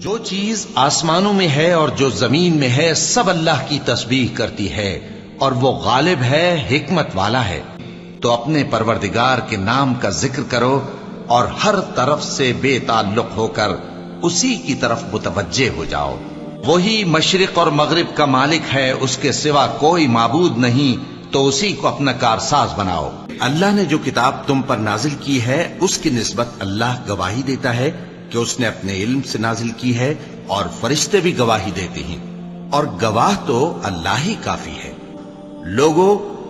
جو چیز آسمانوں میں ہے اور جو زمین میں ہے سب اللہ کی تسبیح کرتی ہے اور وہ غالب ہے، حکمت والا ہے۔ تو اپنے پروردگار کے نام کا ذکر کرو اور ہر طرف سے بے تعلق ہو کر اسی کی طرف متوجہ ہو جاؤ۔ وہی مشرق اور مغرب کا مالک ہے، اس کے سوا کوئی معبود نہیں، تو اسی کو اپنا کارساز بناؤ۔ اللہ نے جو کتاب تم پر نازل کی ہے اس کی نسبت اللہ گواہی دیتا ہے کہ اس نے اپنے علم سے نازل کی ہے، اور فرشتے بھی گواہی دیتے ہیں، اور گواہ تو اللہ ہی کافی ہے۔ لوگو،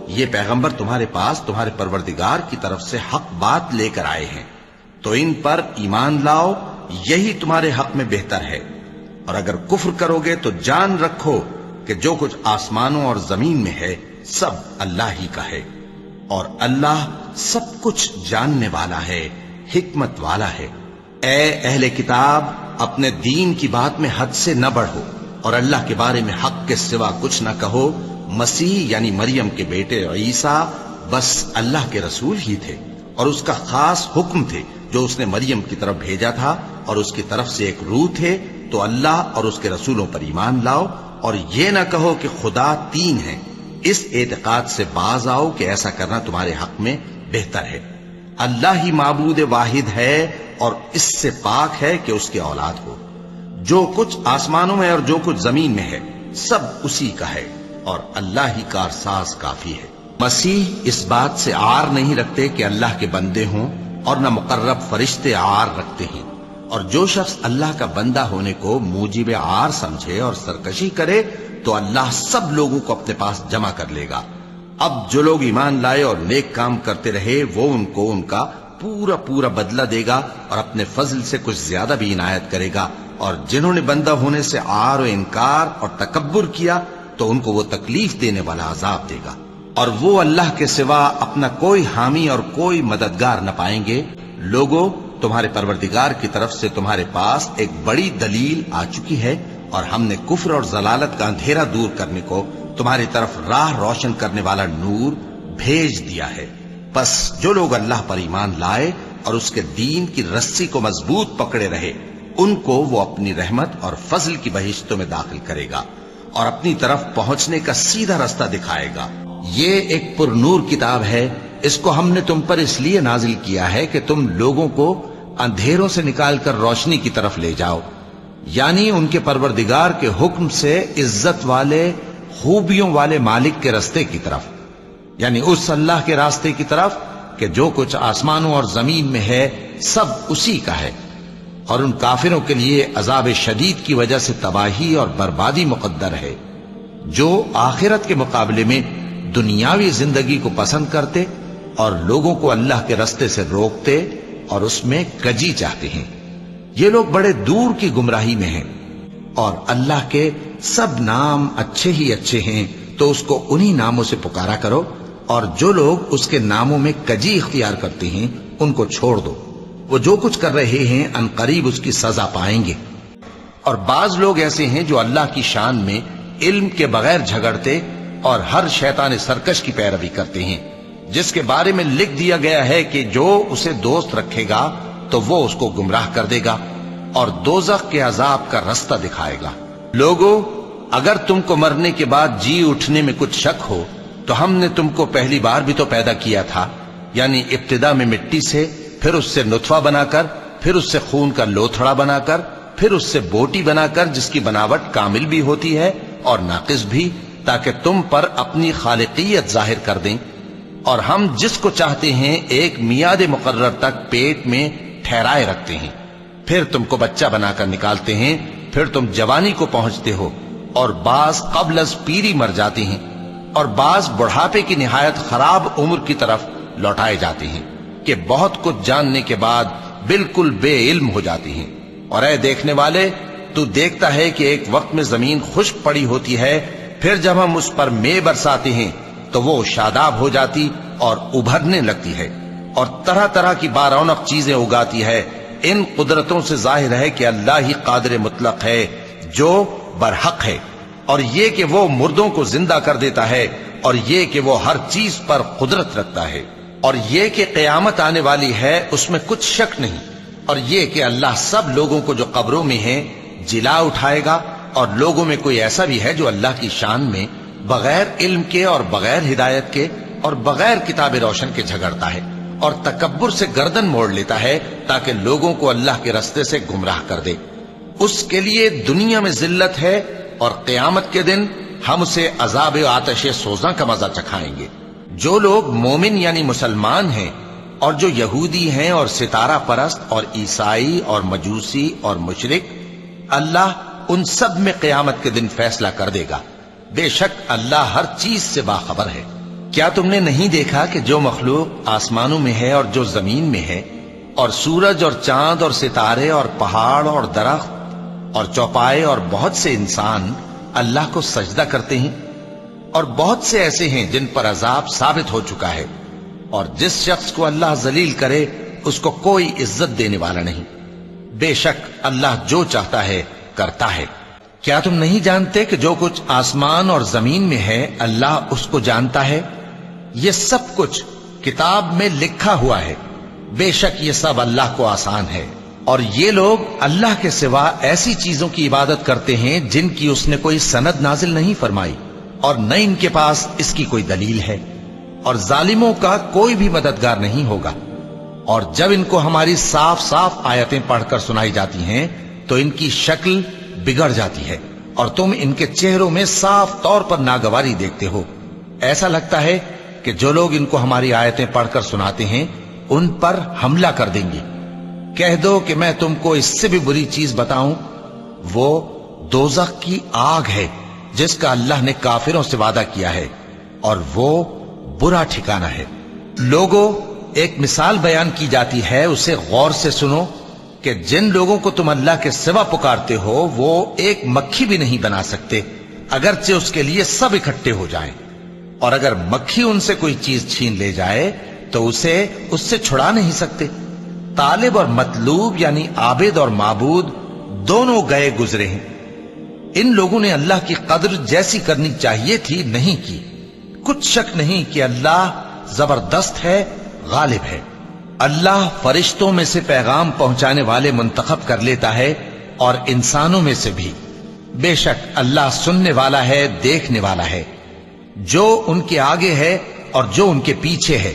یہ پیغمبر تمہارے پاس تمہارے پروردگار کی طرف سے حق بات لے کر آئے ہیں، تو ان پر ایمان لاؤ، یہی تمہارے حق میں بہتر ہے۔ اور اگر کفر کرو گے تو جان رکھو کہ جو کچھ آسمانوں اور زمین میں ہے سب اللہ ہی کا ہے، اور اللہ سب کچھ جاننے والا ہے، حکمت والا ہے۔ اے اہل کتاب، اپنے دین کی بات میں حد سے نہ بڑھو، اور اللہ کے بارے میں حق کے سوا کچھ نہ کہو۔ مسیح یعنی مریم کے بیٹے عیسیٰ بس اللہ کے رسول ہی تھے، اور اس کا خاص حکم تھے جو اس نے مریم کی طرف بھیجا تھا، اور اس کی طرف سے ایک روح تھے۔ تو اللہ اور اس کے رسولوں پر ایمان لاؤ، اور یہ نہ کہو کہ خدا تین ہیں۔ اس اعتقاد سے باز آؤ کہ ایسا کرنا تمہارے حق میں بہتر ہے۔ اللہ ہی معبود واحد ہے، اور اس سے پاک ہے کہ اس کی اولاد ہو۔ جو کچھ آسمانوں میں اور جو کچھ زمین میں ہے سب اسی کا ہے، اور اللہ ہی کارساز کافی ہے۔ مسیح اس بات سے عار نہیں رکھتے کہ اللہ کے بندے ہوں، اور نہ مقرب فرشتے عار رکھتے ہیں۔ اور جو شخص اللہ کا بندہ ہونے کو موجب عار سمجھے اور سرکشی کرے تو اللہ سب لوگوں کو اپنے پاس جمع کر لے گا۔ اب جو لوگ ایمان لائے اور نیک کام کرتے رہے وہ ان کو ان کا پورا پورا بدلہ دے گا، اور اپنے فضل سے کچھ زیادہ بھی عنایت کرے گا۔ اور جنہوں نے بندہ ہونے سے عار و انکار اور تکبر کیا تو ان کو وہ تکلیف دینے والا عذاب دے گا، اور وہ اللہ کے سوا اپنا کوئی حامی اور کوئی مددگار نہ پائیں گے۔ لوگو، تمہارے پروردگار کی طرف سے تمہارے پاس ایک بڑی دلیل آ چکی ہے، اور ہم نے کفر اور ضلالت کا اندھیرا دور کرنے کو تمہاری طرف راہ روشن کرنے والا نور بھیج دیا ہے۔ پس جو لوگ اللہ پر ایمان لائے اور اس کے دین کی رسی کو مضبوط پکڑے رہے، ان کو وہ اپنی رحمت اور فضل کی بہشتوں میں داخل کرے گا، اور اپنی طرف پہنچنے کا سیدھا راستہ دکھائے گا۔ یہ ایک پر نور کتاب ہے، اس کو ہم نے تم پر اس لیے نازل کیا ہے کہ تم لوگوں کو اندھیروں سے نکال کر روشنی کی طرف لے جاؤ، یعنی ان کے پروردگار کے حکم سے عزت والے خوبیوں والے مالک کے راستے کی طرف، یعنی اس اللہ کے راستے کی طرف کہ جو کچھ آسمانوں اور زمین میں ہے سب اسی کا ہے۔ اور ان کافروں کے لیے عذاب شدید کی وجہ سے تباہی اور بربادی مقدر ہے، جو آخرت کے مقابلے میں دنیاوی زندگی کو پسند کرتے اور لوگوں کو اللہ کے راستے سے روکتے اور اس میں کجی چاہتے ہیں۔ یہ لوگ بڑے دور کی گمراہی میں ہیں، اور اللہ کے سب نام اچھے ہی اچھے ہیں، تو اس کو انہی ناموں سے پکارا کرو، اور جو لوگ اس کے ناموں میں کجی اختیار کرتے ہیں ان کو چھوڑ دو۔ وہ جو کچھ کر رہے ہیں ان قریب اس کی سزا پائیں گے۔ اور بعض لوگ ایسے ہیں جو اللہ کی شان میں علم کے بغیر جھگڑتے اور ہر شیطان سرکش کی پیروی کرتے ہیں، جس کے بارے میں لکھ دیا گیا ہے کہ جو اسے دوست رکھے گا تو وہ اس کو گمراہ کر دے گا اور دوزخ کے عذاب کا راستہ دکھائے گا۔ لوگو، اگر تم کو مرنے کے بعد جی اٹھنے میں کچھ شک ہو تو ہم نے تم کو پہلی بار بھی تو پیدا کیا تھا، یعنی ابتدا میں مٹی سے، پھر اس سے نطفہ بنا کر، پھر اس سے خون کا لوتھڑا بنا کر، پھر اس سے بوٹی بنا کر جس کی بناوٹ کامل بھی ہوتی ہے اور ناقص بھی، تاکہ تم پر اپنی خالقیت ظاہر کر دیں۔ اور ہم جس کو چاہتے ہیں ایک میعاد مقرر تک پیٹ میں ٹھہرائے رکھتے ہیں، پھر تم کو بچہ بنا کر نکالتے ہیں، پھر تم جوانی کو پہنچتے ہو، اور بعض قبل از پیری مر جاتے ہیں، اور بعض بڑھاپے کی نہایت خراب عمر کی طرف لوٹائے جاتے ہیں کہ بہت کچھ جاننے کے بعد بالکل بے علم ہو جاتے ہیں۔ اور اے دیکھنے والے، تو دیکھتا ہے کہ ایک وقت میں زمین خشک پڑی ہوتی ہے، پھر جب ہم اس پر مے برساتے ہیں تو وہ شاداب ہو جاتی اور ابھرنے لگتی ہے، اور طرح طرح کی بارونق چیزیں اگاتی ہے۔ ان قدرتوں سے ظاہر ہے کہ اللہ ہی قادر مطلق ہے جو برحق ہے، اور یہ کہ وہ مردوں کو زندہ کر دیتا ہے، اور یہ کہ وہ ہر چیز پر قدرت رکھتا ہے، اور یہ کہ قیامت آنے والی ہے اس میں کچھ شک نہیں، اور یہ کہ اللہ سب لوگوں کو جو قبروں میں ہیں جلا اٹھائے گا، اور لوگوں میں کوئی ایسا بھی ہے جو اللہ کی شان میں بغیر علم کے اور بغیر ہدایت کے اور بغیر کتاب روشن کے جھگڑتا ہے اور تکبر سے گردن موڑ لیتا ہے تاکہ لوگوں کو اللہ کے رستے سے گمراہ کر دے۔ اس کے لیے دنیا میں ذلت ہے، اور قیامت کے دن ہم اسے عذاب آتش سوزاں کا مزہ چکھائیں گے۔ جو لوگ مومن یعنی مسلمان ہیں اور جو یہودی ہیں اور ستارہ پرست اور عیسائی اور مجوسی اور مشرک، اللہ ان سب میں قیامت کے دن فیصلہ کر دے گا۔ بے شک اللہ ہر چیز سے باخبر ہے۔ کیا تم نے نہیں دیکھا کہ جو مخلوق آسمانوں میں ہے اور جو زمین میں ہے، اور سورج اور چاند اور ستارے اور پہاڑ اور درخت اور چوپائے اور بہت سے انسان اللہ کو سجدہ کرتے ہیں، اور بہت سے ایسے ہیں جن پر عذاب ثابت ہو چکا ہے، اور جس شخص کو اللہ ذلیل کرے اس کو کوئی عزت دینے والا نہیں۔ بے شک اللہ جو چاہتا ہے کرتا ہے۔ کیا تم نہیں جانتے کہ جو کچھ آسمان اور زمین میں ہے اللہ اس کو جانتا ہے؟ یہ سب کچھ کتاب میں لکھا ہوا ہے۔ بے شک یہ سب اللہ کو آسان ہے۔ اور یہ لوگ اللہ کے سوا ایسی چیزوں کی عبادت کرتے ہیں جن کی اس نے کوئی سند نازل نہیں فرمائی، اور نہ ان کے پاس اس کی کوئی دلیل ہے، اور ظالموں کا کوئی بھی مددگار نہیں ہوگا۔ اور جب ان کو ہماری صاف صاف آیتیں پڑھ کر سنائی جاتی ہیں تو ان کی شکل بگڑ جاتی ہے، اور تم ان کے چہروں میں صاف طور پر ناگواری دیکھتے ہو۔ ایسا لگتا ہے کہ جو لوگ ان کو ہماری آیتیں پڑھ کر سناتے ہیں ان پر حملہ کر دیں گے۔ کہہ دو کہ میں تم کو اس سے بھی بری چیز بتاؤں، وہ دوزخ کی آگ ہے جس کا اللہ نے کافروں سے وعدہ کیا ہے، اور وہ برا ٹھکانہ ہے۔ لوگوں، ایک مثال بیان کی جاتی ہے، اسے غور سے سنو کہ جن لوگوں کو تم اللہ کے سوا پکارتے ہو وہ ایک مکھی بھی نہیں بنا سکتے، اگرچہ اس کے لیے سب اکٹھے ہو جائیں، اور اگر مکھی ان سے کوئی چیز چھین لے جائے تو اسے اس سے چھڑا نہیں سکتے۔ طالب اور مطلوب یعنی عابد اور معبود دونوں گئے گزرے ہیں۔ ان لوگوں نے اللہ کی قدر جیسی کرنی چاہیے تھی نہیں کی۔ کچھ شک نہیں کہ اللہ زبردست ہے، غالب ہے۔ اللہ فرشتوں میں سے پیغام پہنچانے والے منتخب کر لیتا ہے اور انسانوں میں سے بھی۔ بے شک اللہ سننے والا ہے، دیکھنے والا ہے۔ جو ان کے آگے ہے اور جو ان کے پیچھے ہے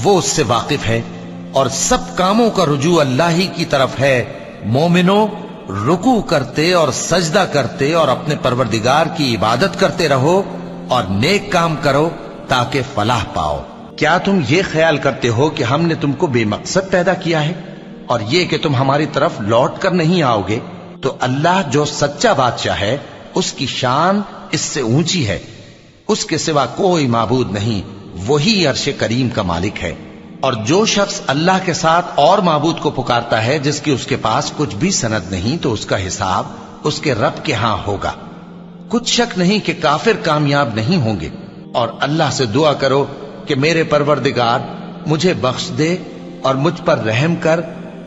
وہ اس سے واقف ہے، اور سب کاموں کا رجوع اللہ ہی کی طرف ہے۔ مومنوں، رکوع کرتے اور سجدہ کرتے اور اپنے پروردگار کی عبادت کرتے رہو اور نیک کام کرو تاکہ فلاح پاؤ۔ کیا تم یہ خیال کرتے ہو کہ ہم نے تم کو بے مقصد پیدا کیا ہے، اور یہ کہ تم ہماری طرف لوٹ کر نہیں آؤ گے؟ تو اللہ جو سچا بادشاہ ہے اس کی شان اس سے اونچی ہے، اس کے سوا کوئی معبود نہیں، وہی عرش کریم کا مالک ہے۔ اور جو شخص اللہ کے ساتھ اور معبود کو پکارتا ہے جس کی اس کے پاس کچھ بھی سند نہیں تو اس کا حساب اس کے رب کے ہاں ہوگا۔ کچھ شک نہیں کہ کافر کامیاب نہیں ہوں گے۔ اور اللہ سے دعا کرو کہ میرے پروردگار مجھے بخش دے اور مجھ پر رحم کر،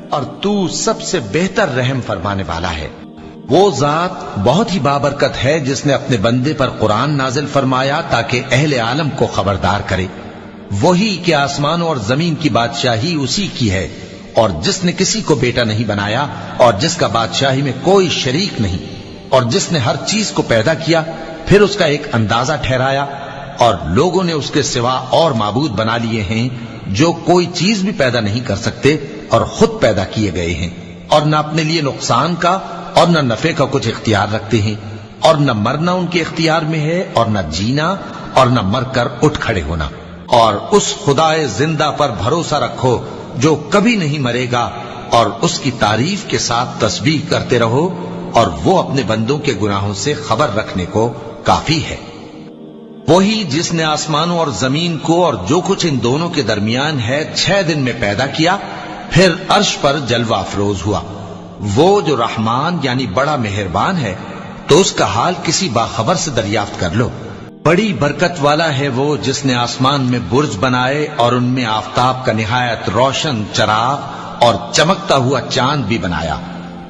اور تو سب سے بہتر رحم فرمانے والا ہے۔ وہ ذات بہت ہی بابرکت ہے جس نے اپنے بندے پر قرآن نازل فرمایا تاکہ اہل عالم کو خبردار کرے۔ وہی کہ آسمانوں اور زمین کی بادشاہی اسی کی ہے، اور جس نے کسی کو بیٹا نہیں بنایا اور جس کا بادشاہی میں کوئی شریک نہیں، اور جس نے ہر چیز کو پیدا کیا پھر اس کا ایک اندازہ ٹھہرایا، اور لوگوں نے اس کے سوا اور معبود بنا لیے ہیں جو کوئی چیز بھی پیدا نہیں کر سکتے اور خود پیدا کیے گئے ہیں، اور نہ اپنے لیے نقصان کا اور نہ نفع کا کچھ اختیار رکھتے ہیں، اور نہ مرنا ان کے اختیار میں ہے اور نہ جینا اور نہ مر کر اٹھ کھڑے ہونا۔ اور اس خدائے زندہ پر بھروسہ رکھو جو کبھی نہیں مرے گا، اور اس کی تعریف کے ساتھ تسبیح کرتے رہو، اور وہ اپنے بندوں کے گناہوں سے خبر رکھنے کو کافی ہے۔ وہی جس نے آسمانوں اور زمین کو اور جو کچھ ان دونوں کے درمیان ہے 6 دن میں پیدا کیا، پھر عرش پر جلوہ افروز ہوا۔ وہ جو رحمان یعنی بڑا مہربان ہے تو اس کا حال کسی باخبر سے دریافت کر لو۔ بڑی برکت والا ہے وہ جس نے آسمان میں برج بنائے اور ان میں آفتاب کا نہایت روشن چراغ اور چمکتا ہوا چاند بھی بنایا،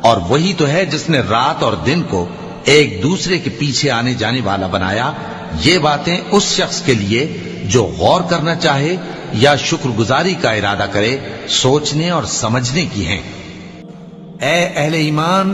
اور وہی تو ہے جس نے رات اور دن کو ایک دوسرے کے پیچھے آنے جانے والا بنایا۔ یہ باتیں اس شخص کے لیے جو غور کرنا چاہے یا شکر گزاری کا ارادہ کرے سوچنے اور سمجھنے کی ہیں۔ اے اہل ایمان،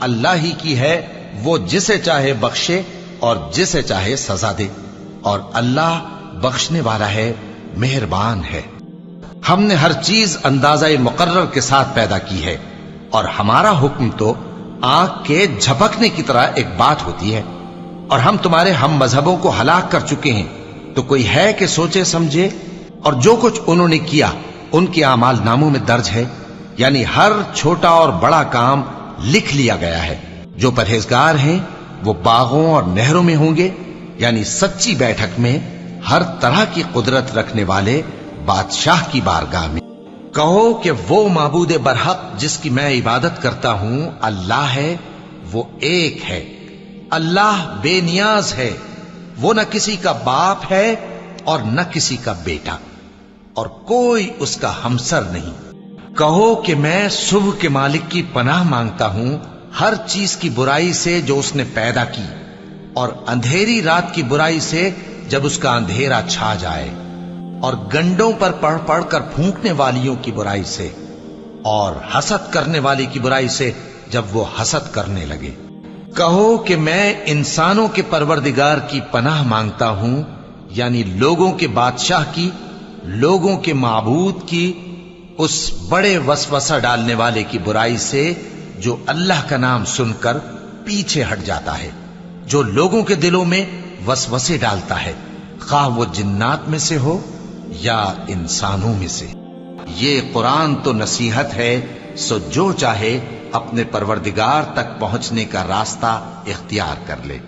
اللہ ہی کی ہے، وہ جسے چاہے بخشے اور جسے چاہے سزا دے، اور اللہ بخشنے والا ہے، مہربان ہے۔ ہم نے ہر چیز اندازہ مقرر کے ساتھ پیدا کی ہے، اور ہمارا حکم تو آنکھ کے جھپکنے کی طرح ایک بات ہوتی ہے، اور ہم تمہارے ہم مذہبوں کو ہلاک کر چکے ہیں، تو کوئی ہے کہ سوچے سمجھے؟ اور جو کچھ انہوں نے کیا ان کے اعمال ناموں میں درج ہے، یعنی ہر چھوٹا اور بڑا کام لکھ لیا گیا ہے۔ جو پرہیزگار ہیں وہ باغوں اور نہروں میں ہوں گے، یعنی سچی بیٹھک میں ہر طرح کی قدرت رکھنے والے بادشاہ کی بارگاہ میں۔ کہو کہ وہ معبود برحق جس کی میں عبادت کرتا ہوں اللہ ہے، وہ ایک ہے، اللہ بے نیاز ہے، وہ نہ کسی کا باپ ہے اور نہ کسی کا بیٹا، اور کوئی اس کا ہمسر نہیں۔ کہو کہ میں صبح کے مالک کی پناہ مانگتا ہوں ہر چیز کی برائی سے جو اس نے پیدا کی، اور اندھیری رات کی برائی سے جب اس کا اندھیرا چھا جائے، اور گنڈوں پر پڑھ پڑھ کر پھونکنے والیوں کی برائی سے، اور حسد کرنے والی کی برائی سے جب وہ حسد کرنے لگے۔ کہو کہ میں انسانوں کے پروردگار کی پناہ مانگتا ہوں، یعنی لوگوں کے بادشاہ کی، لوگوں کے معبود کی، اس بڑے وسوسہ ڈالنے والے کی برائی سے جو اللہ کا نام سن کر پیچھے ہٹ جاتا ہے، جو لوگوں کے دلوں میں وسوسے ڈالتا ہے، خواہ وہ جنات میں سے ہو یا انسانوں میں سے۔ یہ قرآن تو نصیحت ہے، سو جو چاہے اپنے پروردگار تک پہنچنے کا راستہ اختیار کر لے۔